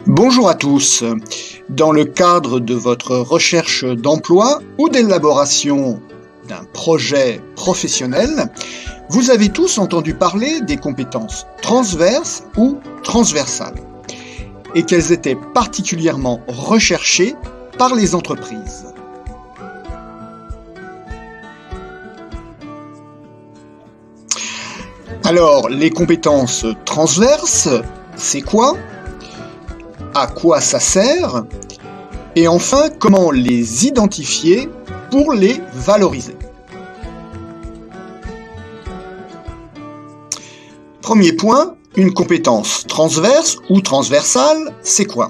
Bonjour à tous. Dans le cadre de votre recherche d'emploi ou d'élaboration d'un projet professionnel, vous avez tous entendu parler des compétences transverses ou transversales et qu'elles étaient particulièrement recherchées par les entreprises. Alors, les compétences transverses, c'est quoi? À quoi ça sert? Et enfin, comment les identifier pour les valoriser? Premier point, une compétence transverse ou transversale, c'est quoi?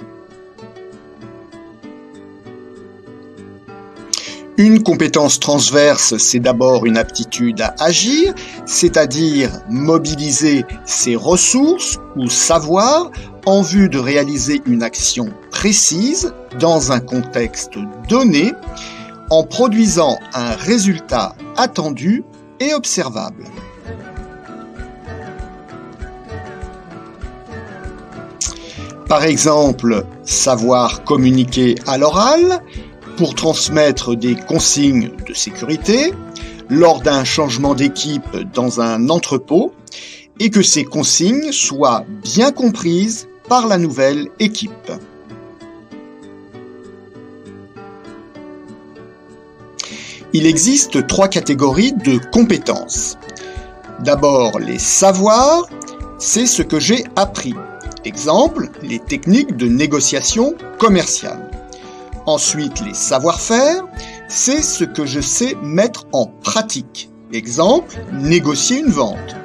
Une compétence transverse, c'est d'abord une aptitude à agir, c'est-à-dire mobiliser ses ressources ou savoirs en vue de réaliser une action précise dans un contexte donné, en produisant un résultat attendu et observable. Par exemple, savoir communiquer à l'oral, pour transmettre des consignes de sécurité lors d'un changement d'équipe dans un entrepôt et que ces consignes soient bien comprises par la nouvelle équipe. Il existe 3 catégories de compétences. D'abord, les savoirs, c'est ce que j'ai appris. Exemple, les techniques de négociation commerciale. Ensuite, les savoir-faire, c'est ce que je sais mettre en pratique. Exemple, négocier une vente.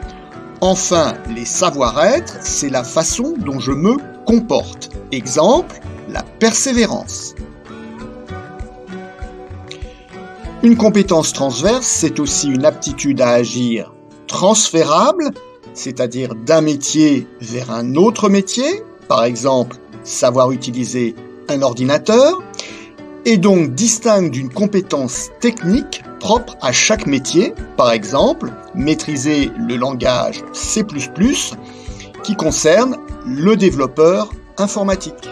Enfin, les savoir-être, c'est la façon dont je me comporte. Exemple, la persévérance. Une compétence transverse, c'est aussi une aptitude à agir transférable, c'est-à-dire d'un métier vers un autre métier, par exemple, savoir utiliser un ordinateur, et donc distingue d'une compétence technique propre à chaque métier, par exemple, maîtriser le langage C++, qui concerne le développeur informatique.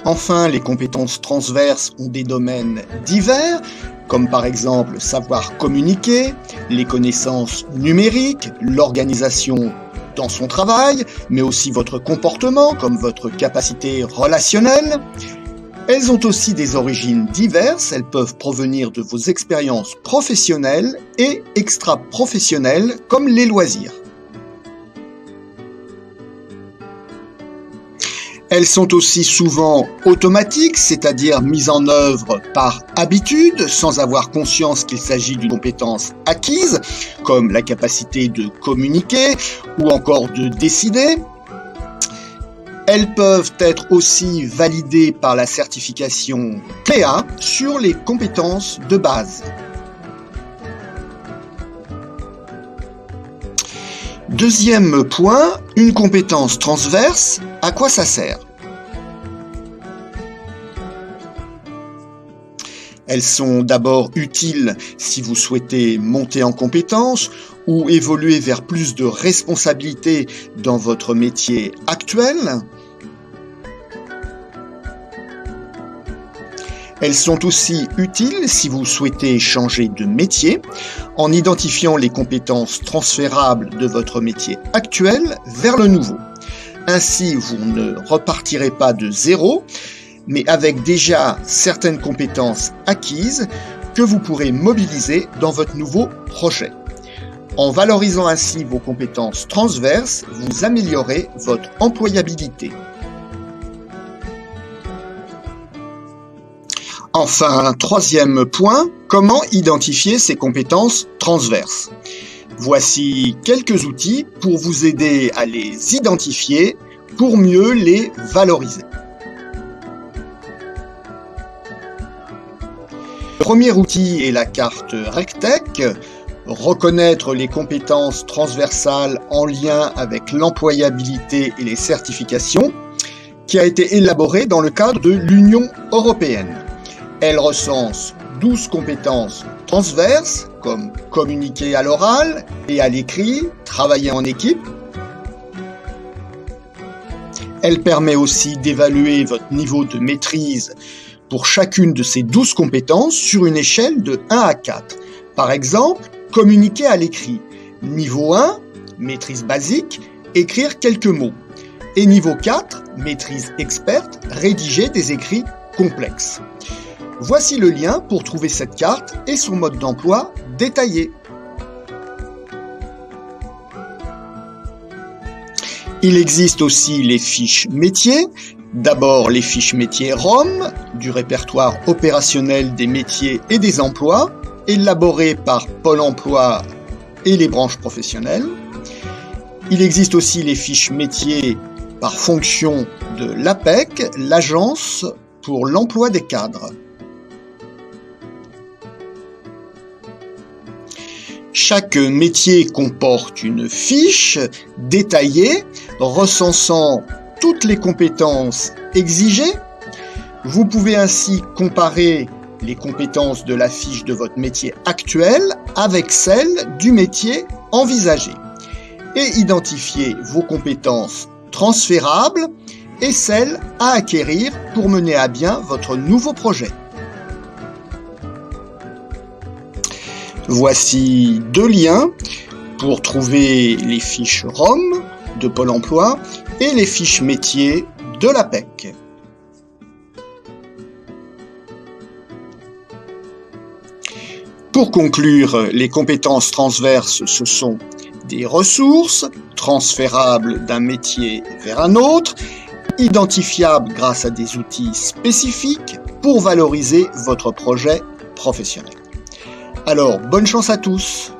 Enfin, les compétences transverses ont des domaines divers, comme par exemple savoir communiquer, les connaissances numériques, l'organisation dans son travail, mais aussi votre comportement, comme votre capacité relationnelle. Elles ont aussi des origines diverses, elles peuvent provenir de vos expériences professionnelles et extra-professionnelles, comme les loisirs. Elles sont aussi souvent automatiques, c'est-à-dire mises en œuvre par habitude, sans avoir conscience qu'il s'agit d'une compétence acquise, comme la capacité de communiquer ou encore de décider. Elles peuvent être aussi validées par la certification CLEA sur les compétences de base. Deuxième point, une compétence transverse, à quoi ça sert? Elles sont d'abord utiles si vous souhaitez monter en compétences ou évoluer vers plus de responsabilités dans votre métier actuel. Elles sont aussi utiles si vous souhaitez changer de métier en identifiant les compétences transférables de votre métier actuel vers le nouveau. Ainsi, vous ne repartirez pas de zéro, mais avec déjà certaines compétences acquises que vous pourrez mobiliser dans votre nouveau projet. En valorisant ainsi vos compétences transverses, vous améliorez votre employabilité. Enfin, troisième point, comment identifier ces compétences transverses? Voici quelques outils pour vous aider à les identifier pour mieux les valoriser. Le premier outil est la carte RecTech, reconnaître les compétences transversales en lien avec l'employabilité et les certifications, qui a été élaborée dans le cadre de l'Union européenne. Elle recense 12 compétences transverses, comme communiquer à l'oral et à l'écrit, travailler en équipe. Elle permet aussi d'évaluer votre niveau de maîtrise pour chacune de ces 12 compétences sur une échelle de 1 à 4. Par exemple, communiquer à l'écrit. Niveau 1, maîtrise basique, écrire quelques mots. Et niveau 4, maîtrise experte, rédiger des écrits complexes. Voici le lien pour trouver cette carte et son mode d'emploi détaillé. Il existe aussi les fiches métiers. D'abord les fiches métiers ROM, du répertoire opérationnel des métiers et des emplois, élaborées par Pôle emploi et les branches professionnelles. Il existe aussi les fiches métiers par fonction de l'APEC, l'Agence pour l'emploi des cadres. Chaque métier comporte une fiche détaillée recensant toutes les compétences exigées. Vous pouvez ainsi comparer les compétences de la fiche de votre métier actuel avec celles du métier envisagé et identifier vos compétences transférables et celles à acquérir pour mener à bien votre nouveau projet. Voici 2 liens pour trouver les fiches ROM de Pôle emploi et les fiches métiers de l'APEC. Pour conclure, les compétences transverses, ce sont des ressources transférables d'un métier vers un autre, identifiables grâce à des outils spécifiques pour valoriser votre projet professionnel. Alors, bonne chance à tous!